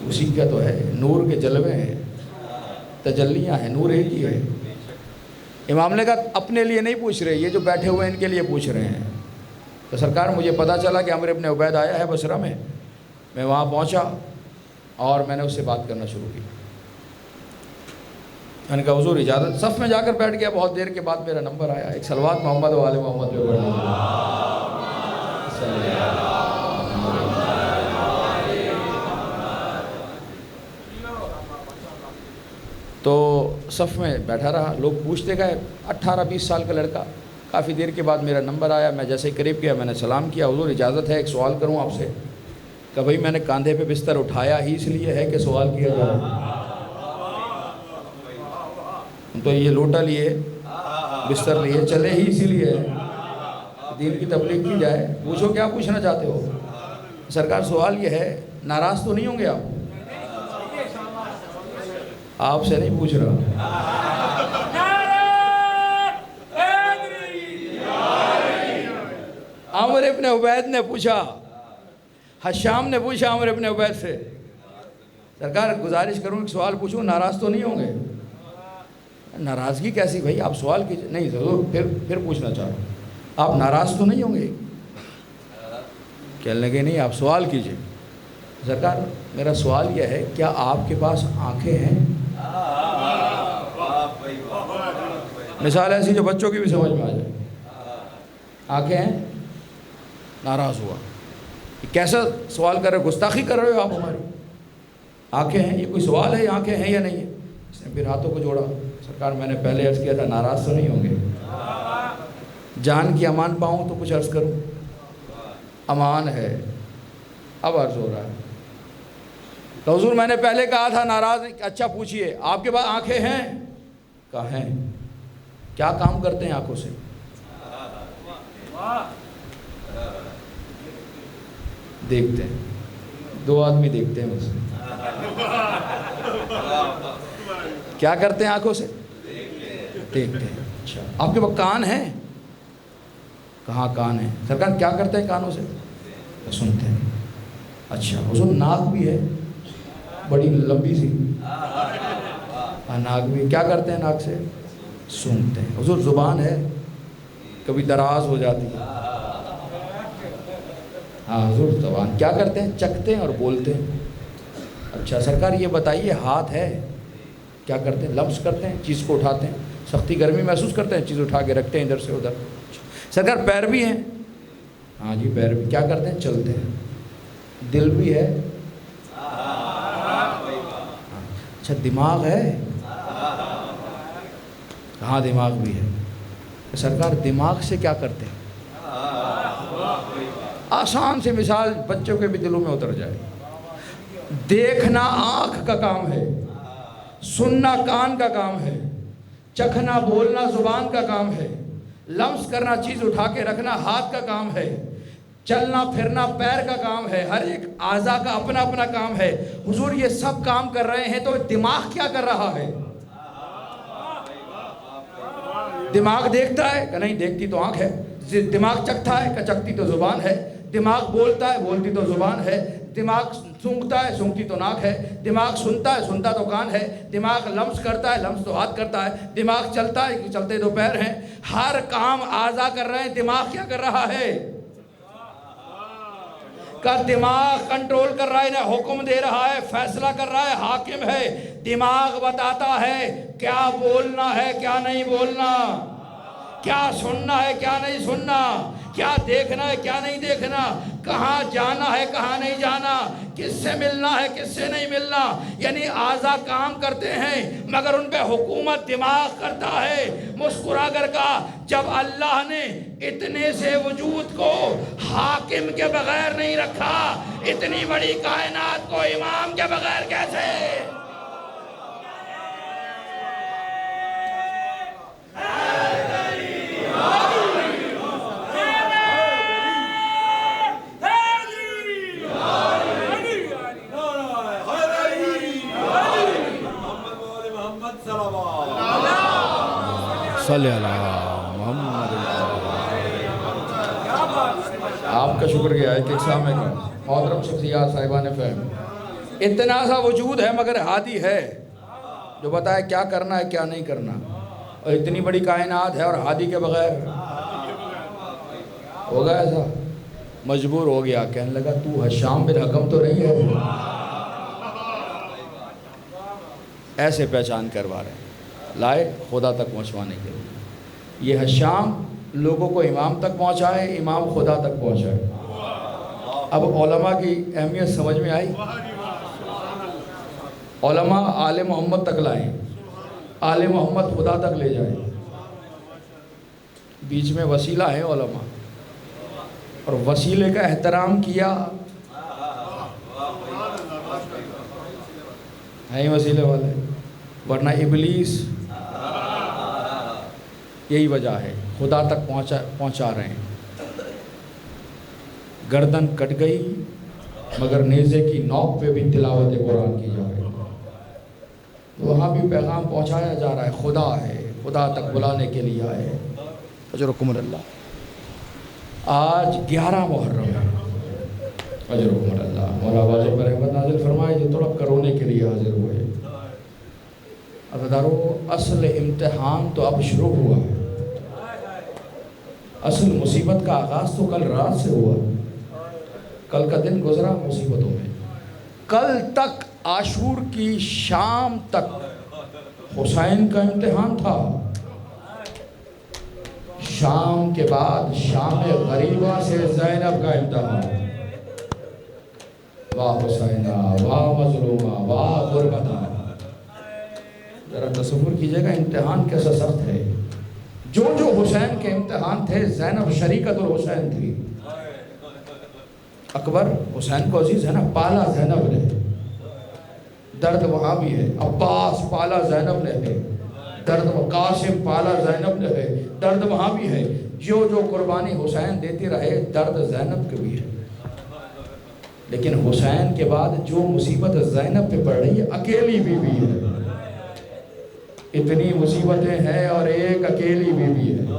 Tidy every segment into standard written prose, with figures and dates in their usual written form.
اسی کا تو ہے، نور کے جلوے ہیں، تجلیاں ہیں، نور ایک ہی ہے۔ امام نے کہا اپنے لیے نہیں پوچھ رہے، یہ جو بیٹھے ہوئے ہیں ان کے لیے پوچھ رہے ہیں۔ تو سرکار مجھے پتہ چلا کہ عمرو ابن عبید آیا ہے بصرہ میں وہاں پہنچا اور میں نے اس سے بات کرنا شروع کی۔ میں نے کہا حضور اجازت، صف میں جا کر بیٹھ گیا۔ بہت دیر کے بعد میرا نمبر آیا، ایک صلوات محمد و آل محمد پہ پڑھ لیجیے۔ تو صف میں بیٹھا رہا، لوگ پوچھتے گئے، 18-20 سال کا لڑکا۔ کافی دیر کے بعد میرا نمبر آیا، میں جیسے ہی قریب گیا میں نے سلام کیا، حضور اجازت ہے ایک سوال کروں آپ سے؟ کہ بھائی میں نے کاندھے پہ بستر اٹھایا ہی اس لیے ہے کہ سوال کیا جائے، تو یہ لوٹا لیے بستر لیے چلے ہی اسی لیے دین کی تبلیغ کی جائے، پوچھو کیا پوچھنا چاہتے ہو؟ سرکار سوال یہ ہے، ناراض تو نہیں ہوں گے آپ سے نہیں پوچھ رہا۔ عمرو ابن عبید نے پوچھا، حشام نے پوچھا عمرو ابن عبید سے، سرکار گزارش کروں ایک سوال پوچھوں، ناراض تو نہیں ہوں گے؟ ناراضگی کیسی بھائی، آپ سوال کیجئے۔ نہیں ضرور، پھر پوچھنا چاہوں، آپ ناراض تو نہیں ہوں گے؟ کہنے لگے نہیں آپ سوال کیجئے۔ سرکار میرا سوال یہ ہے، کیا آپ کے پاس آنکھیں ہیں؟ مثال ایسی جو بچوں کی بھی سمجھ میں آ جائے۔ آنکھیں ہیں؟ ناراض ہوا، کیسا سوال کر رہے ہو، گستاخی کر رہے ہو آپ ہماری؟ آنکھیں ہیں، یہ کوئی سوال ہے آنکھیں ہیں یا نہیں ہے؟ اس نے پھر ہاتھوں کو جوڑا، سرکار میں نے پہلے عرض کیا تھا ناراض تو نہیں ہوں گے؟ جان کی امان پاؤں تو کچھ عرض کروں، امان ہے، اب عرض ہو رہا ہے۔ تو حضور میں نے پہلے کہا تھا ناراض، اچھا پوچھئے آپ کے پاس آنکھیں ہیں؟ کہا ہیں۔ کیا کام کرتے ہیں آنکھوں سے؟ دیکھتے ہیں، 2 آدمی دیکھتے ہیں مجھ سے۔ کیا کرتے ہیں آنکھوں سے؟ دیکھتے ہیں۔ اچھا آپ کے پاس کان ہیں؟ کہاں کان ہیں؟ سرکار کیا کرتے ہیں کانوں سے؟ سنتے ہیں۔ اچھا حضور ناک بھی ہے بڑی لمبی سی؟ ناک بھی، کیا کرتے ہیں ناک سے؟ سنتے ہیں۔ حضور زبان ہے؟ کبھی دراز ہو جاتی ہے؟ ہاں حضور زبان، کیا کرتے ہیں؟ چکھتے ہیں اور بولتے ہیں۔ اچھا سرکار یہ بتائیے ہاتھ ہے؟ کیا کرتے ہیں؟ لمس کرتے ہیں، چیز کو اٹھاتے ہیں، سختی گرمی محسوس کرتے ہیں، چیز اٹھا کے رکھتے ہیں ادھر سے ادھر۔ سرکار پیر بھی ہیں؟ ہاں جی پیر بھی، کیا کرتے ہیں؟ چلتے ہیں۔ دل بھی ہے؟ اچھا دماغ ہے؟ ہاں دماغ بھی ہے۔ سرکار دماغ سے کیا کرتے ہیں؟ آسان سے مثال بچوں کے بھی دلوں میں اتر جائے۔ دیکھنا آنکھ کا کام ہے، سننا کان کا کام ہے، چکھنا بولنا زبان کا کام ہے، لمس کرنا چیز اٹھا کے رکھنا ہاتھ کا کام ہے، چلنا پھرنا پیر کا کام ہے، ہر ایک اعضاء کا اپنا اپنا کام ہے۔ حضور یہ سب کام کر رہے ہیں تو دماغ کیا کر رہا ہے؟ دماغ دیکھتا ہے کہ نہیں؟ دیکھتی تو آنکھ ہے۔ دماغ چکھتا ہے کہ چکھتی تو زبان ہے۔ دماغ بولتا ہے، بولتی تو زبان ہے۔ دماغ سونگھتا ہے، سونگھتی تو ناک ہے۔ دماغ سنتا ہے، سنتا تو کان ہے۔ دماغ لمس کرتا ہے، لمس تو ہاتھ کرتا ہے۔ دماغ چلتا ہے، چلتے تو پیر ہیں۔ ہر کام اعضاء کر رہے ہیں، دماغ کیا کر رہا ہے؟ کا دماغ کنٹرول کر رہا ہے، نہ حکم دے رہا ہے، فیصلہ کر رہا ہے، حاکم ہے۔ دماغ بتاتا ہے کیا بولنا ہے کیا نہیں بولنا، کیا سننا ہے کیا نہیں سننا، کیا دیکھنا ہے کیا نہیں دیکھنا، کہاں جانا ہے کہاں نہیں جانا، کس سے ملنا ہے کس سے نہیں ملنا۔ یعنی اعضاء کام کرتے ہیں مگر ان پہ حکومت دماغ کرتا ہے۔ مسکرا کر کہا جب اللہ نے اتنے سے وجود کو حاکم کے بغیر نہیں رکھا، اتنی بڑی کائنات کو امام کے بغیر کیسے؟ صلی اللہ محمد۔ آپ کا شکر کیا ہے کہ اقسام ہے محترم شخصیات صاحبان فہم اتنا سا وجود ہے مگر ہادی ہے جو بتائے کیا کرنا ہے کیا نہیں کرنا. اور اتنی بڑی کائنات ہے اور ہادی کے بغیر ہوگا ایسا؟ مجبور ہو گیا، کہنے لگا تو ہشام بن حکم تو نہیں ہے. ایسے پہچان کروا رہے ہیں، لائے خدا تک پہنچوانے کے لیے. یہ ہشام لوگوں کو امام تک پہنچائے، امام خدا تک پہنچائے. اب علماء کی اہمیت سمجھ میں آئی؟ علماء آل محمد تک لائیں، آل محمد خدا تک لے جائیں. بیچ میں وسیلہ ہے علماء، اور وسیلے کا احترام کیا. ہیں وسیلے والے، ورنہ ابلیس یہی وجہ ہے خدا تک پہنچا رہے ہیں. گردن کٹ گئی مگر نیزے کی نوک پہ بھی تلاوت قرآن کی جا رہی ہے. وہاں بھی پیغام پہنچایا جا رہا ہے، خدا ہے، خدا تک بلانے کے لیے آئے. اجرکم اللہ. آج 11 محرم ہے. اجرکم اللہ. مولا واجب پر رحمت نازل فرمائے جو تڑپ کر رونے کے لیے حاضر ہوئے. عزیزارو، اصل امتحان تو اب شروع ہوا ہے. اصل مصیبت کا آغاز تو کل رات سے ہوا. کل کا دن گزرا مصیبتوں میں. کل تک عاشور کی شام تک حسین کا امتحان تھا. شام کے بعد شام غریبہ سے زینب کا امتحان. واہ حسینہ، واہ مظلومہ، واہ غربتہ. ذرا تصور کیجئے گا امتحان کیسا سخت ہے. جو حسین کے امتحان تھے، زینب شریکت الحسین تھی. اکبر حسین کو عزیز ہے نا، پالا زینب نے. درد وہاں بھی ہے. عباس پالا زینب نے ہے. درد قاسم پالا زینب نے ہے. درد وہاں بھی ہے. جو قربانی حسین دیتی رہے، درد زینب کے بھی ہے. لیکن حسین کے بعد جو مصیبت زینب پہ پڑ رہی ہے، اکیلی بیوی ہے. اتنی مصیبتیں ہیں اور ایک اکیلی بیوی ہے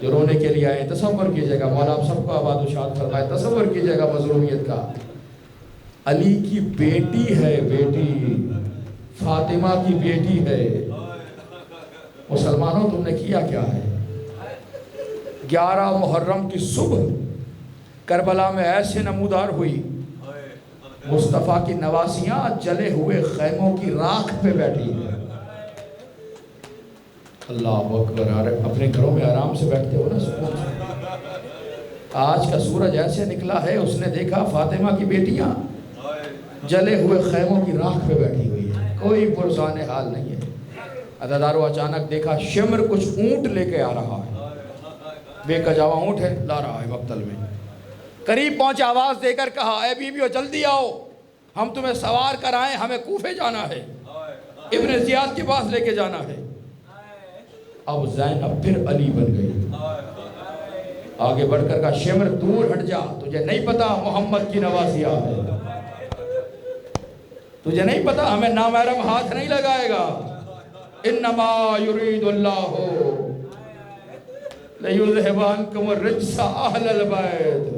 جو رونے کے لیے آئے. تصور کیجئے گا، مولا آپ سب کو آباد و شاد فرمائے. تصور کیجئے گا مظلومیت کا. علی کی بیٹی ہے، بیٹی فاطمہ کی بیٹی ہے. مسلمانوں تم نے کیا کیا ہے؟ 11 محرم کی صبح کربلا میں ایسے نمودار ہوئی. مصطفیٰ کی نواسیاں جلے ہوئے خیموں کی راکھ پہ بیٹھی ہیں. اللہ اکبر. اپنے گھروں میں آرام سے بیٹھتے ہو نا سکون سے. آج کا سورج ایسے نکلا ہے، اس نے دیکھا فاطمہ کی بیٹیاں جلے ہوئے خیموں کی راکھ پہ بیٹھی ہوئی ہے. کوئی پرسان حال نہیں ہے. عزیزارو، اچانک دیکھا شمر کچھ اونٹ لے کے آ رہا ہے. بے کجاوا اونٹ ہے، لا رہا ہے مقتل میں. قریب پہنچے، آواز دے کر کہا اے بیویو جلدی آؤ، ہم تمہیں سوار کرائیں، ہمیں کوفے جانا ہے، ابن زیاد کے پاس لے کے جانا ہے. اب زینب پھر علی بن گئی. آگے بڑھ کر کہا شمر دور ہٹ جا، تجھے نہیں پتا محمد کی نواسیاں ہے، تجھے نہیں پتا ہمیں نامحرم ہاتھ نہیں لگائے گا. انما یرید اللہ لیذھبعنکم الرجس اہل البیت.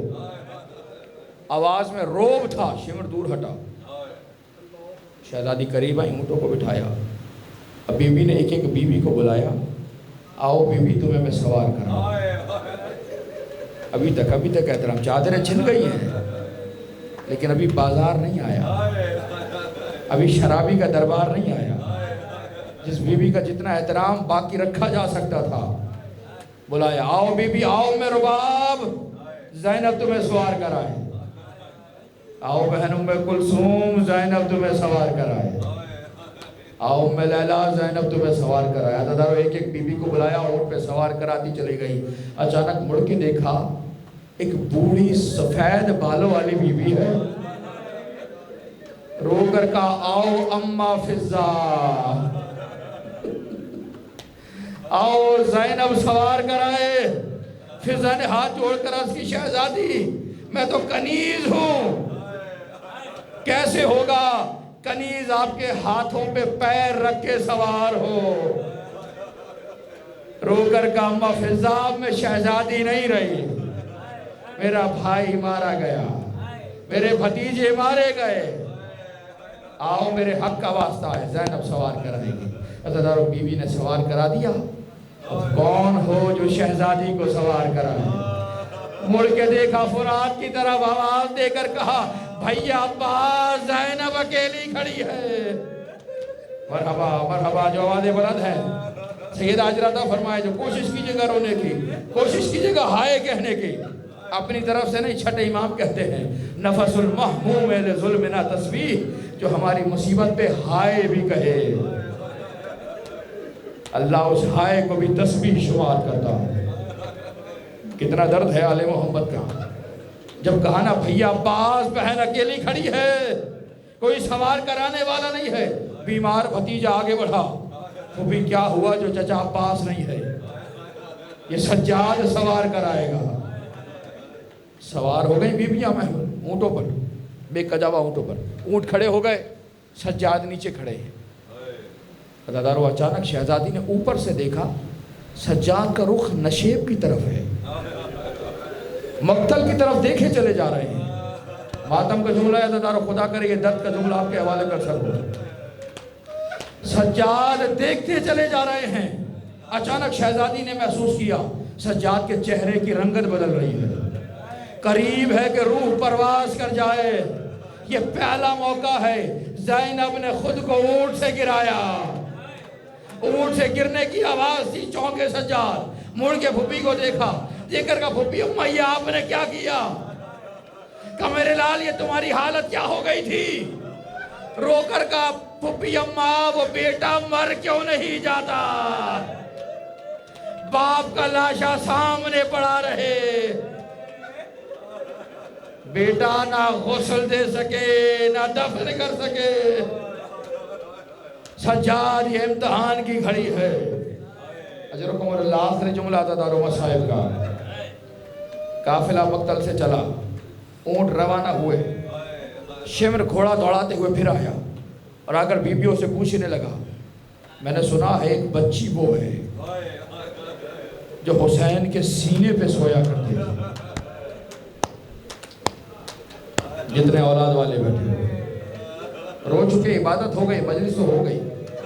آواز میں روب تھا. شمر دور ہٹا. شہزادی قریب آئی، اونٹوں کو بٹھایا. اب بیوی نے ایک ایک بیوی کو بلایا. آؤ بیوی تمہیں میں سوار کرا. ابھی تک احترام. چادریں چھن گئی ہیں لیکن ابھی بازار نہیں آیا، ابھی شرابی کا دربار نہیں آیا. جس بیوی کا جتنا احترام باقی رکھا جا سکتا تھا بلایا. آؤ بیوی، آؤ میں رباب، زینب تمہیں سوار کرائے. آؤ بہن ام کلثوم، زینب تمہیں سوار کرائے. آؤ ام لیلا، زینب تمہیں سوار کرایا. دادارو ایک ایک بیوی کو بلایا، اونٹ پہ سوار کراتی چلی گئی. اچانک مڑ کے دیکھا ایک بوڑھی سفید بالوں والی بیوی ہے. رو کر کہا آؤ اماں فضا، آؤ زینب سوار کرائے. فضا نے ہاتھ جوڑ کر اس کی شہزادی میں تو کنیز ہوں، کیسے ہوگا؟ کنیز آپ کے ہاتھوں پہ پیر رکھ کے سوار ہو. رو کر کہا اماں فضا میں شہزادی نہیں رہی، میرا بھائی مارا گیا. میرے بھتیجے مارے گئے، آؤ میرے حق کا واسطہ ہے، زینب سوار کرائے گی۔ عزیزانو بیوی نے سوار کرا دیا، اب کون ہو جو شہزادی کو سوار کرائے؟ مڑ کے دیکھا فرات کی طرف، آواز دے کر کہا بھیا عباس زینب اکیلی کھڑی ہے۔ مرحبا مرحبا جو آوازیں بلند ہے۔ سید حضرت فرمائے جو کوشش کیجئے گا رونے کی، کوشش کیجئے گا ہائے کہنے کی، اپنی طرف سے نہیں، چھٹے امام کہتے ہیں نفس المحموم لظلمنا تسبیح، جو ہماری مصیبت پہ ہائے بھی کہے اللہ اس ہائے کو بھی تسبیح شمار کرتا ہے۔ کتنا درد ہے آل محمد کا، جب کہا نا بھیا عباس بہن اکیلی کھڑی ہے، کوئی سوار کرانے والا نہیں ہے، بیمار بھتیجا آگے بڑھا، وہ بھی کیا ہوا جو چچا عباس نہیں ہے، یہ سجاد سوار کرائے گا۔ سوار ہو گئی بیبیاں محمود اونٹوں پر، بے کجاوا اونٹوں پر، اونٹ کھڑے ہو گئے، سجاد نیچے کھڑے ہیں۔ عزادارو اچانک شہزادی نے اوپر سے دیکھا سجاد کا رخ نشیب کی طرف ہے، مقتل کی طرف دیکھے چلے جا رہے ہیں۔ ماتم کا جملہ ہے عزادارو، خدا کرے یہ درد کا جملہ آپ کے حوالے کر سکو۔ سجاد دیکھتے چلے جا رہے ہیں، اچانک شہزادی نے محسوس کیا سجاد کے چہرے کی رنگت بدل رہی ہے، قریب ہے کہ روح پرواز کر جائے۔ یہ پہلا موقع ہے، زینب نے خود کو اونٹ سے گرایا، اونٹ سے گرنے کی آواز تھی، چونکے سجاد، مڑ کے پھوپھی کو دیکھا، دیکھ کر کہا پھوپھی اماں یہ آپ نے کیا کیا؟ کہا میرے لال یہ تمہاری حالت کیا ہو گئی تھی؟ رو کر کہا پھوپھی اماں وہ بیٹا مر کیوں نہیں جاتا؟ باپ کا لاشا سامنے پڑا رہے، بیٹا نہ غسل دے سکے نہ دفن کر سکے۔ سجاد یہ امتحان کی گھڑی ہے۔ اجرکم اللہ آخری جملہ عزادارو مصائب کا، قافلہ مقتل سے چلا، اونٹ روانہ ہوئے، شمر گھوڑا دوڑاتے ہوئے پھر آیا اور آ کر بیبیوں سے پوچھنے لگا میں نے سنا ہے ایک بچی وہ ہے جو حسین کے سینے پہ سویا کرتی تھی۔ جتنے اولاد والے بیٹھے ہوئے رو چکے، عبادت ہو گئی، مجلس تو ہو گئی،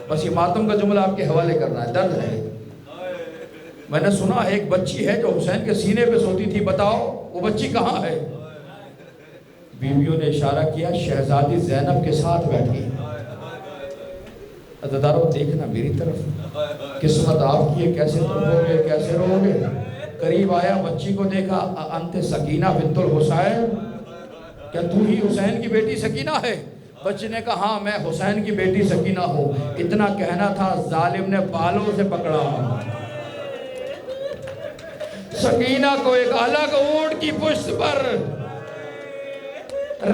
بس یہ ماتم کا جملہ آپ کے حوالے کرنا ہے، درد ہے۔ میں نے سنا ہے ایک بچی ہے جو حسین کے سینے پہ سوتی تھی، بتاؤ وہ بچی کہاں ہے؟ بیویوں نے اشارہ کیا شہزادی زینب کے ساتھ بیٹھی۔ عزادارو دیکھنا میری طرف، قسمت آپ کی ہے، کیسے تڑپو گے کیسے رو گے۔ قریب آیا، بچی کو دیکھا، انت سکینہ بنت الحسین، کیا تو ہی حسین کی بیٹی سکینہ ہے؟ بچے نے کہا ہاں میں حسین کی بیٹی سکینہ ہوں۔ اتنا کہنا تھا ظالم نے بالوں سے پکڑا، سکینہ کو ایک الگ اونٹ کی پشت پر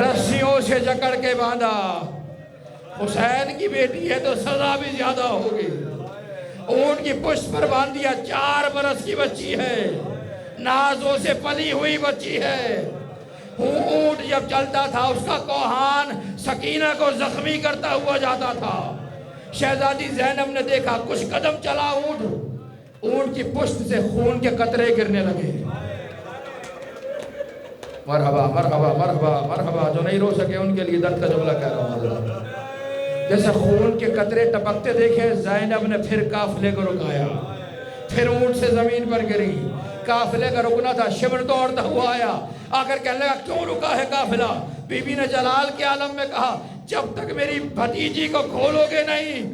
رسیوں سے جکڑ کے باندھا۔ حسین کی بیٹی ہے تو سزا بھی زیادہ ہوگی، اونٹ کی پشت پر باندھ دیا۔ 4 برس کی بچی ہے، نازوں سے پلی ہوئی بچی ہے۔ اونٹ جب چلتا تھا اس کا کوہان سکینہ کو زخمی کرتا ہوا جاتا تھا۔ شہزادی زینب نے دیکھا کچھ قدم چلا اونٹ کی پشت سے خون کے قطرے گرنے لگے۔ مرحبا مرحبا مرحبا مرحبا، جو نہیں رو سکے ان کے لیے درد کا جملہ کہہ رہا ہوں۔ جیسے خون کے قطرے ٹپکتے دیکھے، زینب نے پھر قافلے کو رکایا، پھر اونٹ سے زمین پر گری۔ قافلے کا رکنا تھا، شمر دوڑتا ہوا آیا، آ کر کہنے لگا کیوں رکا ہے قافلہ؟ بی بی نے جلال کے عالم میں کہا جب تک میری بھتیجی کو کھولو گے نہیں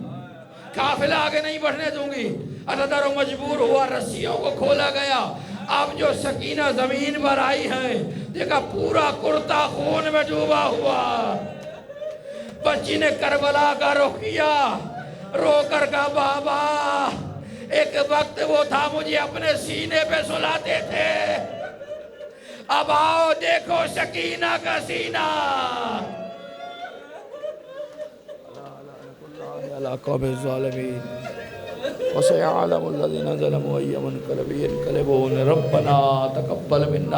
قافلہ آگے نہیں بڑھنے دوں گی۔ عزادارو مجبور ہوا، رسیوں کو کھولا گیا۔ اب جو سکینہ زمین پر آئی ہیں، دیکھا پورا کرتا خون میں ڈوبا ہوا۔ بچی نے کربلا کا رخ کیا، رو کر کہا بابا ایک وقت وہ تھا مجھے اپنے سینے پہ سلاتے تھے، اب آؤ دیکھو سکینہ کا سینہ۔ علی قوم الظالمین وسيعلم الذين ظلموا أي منقلب ينقلبون ربنا تقبل منا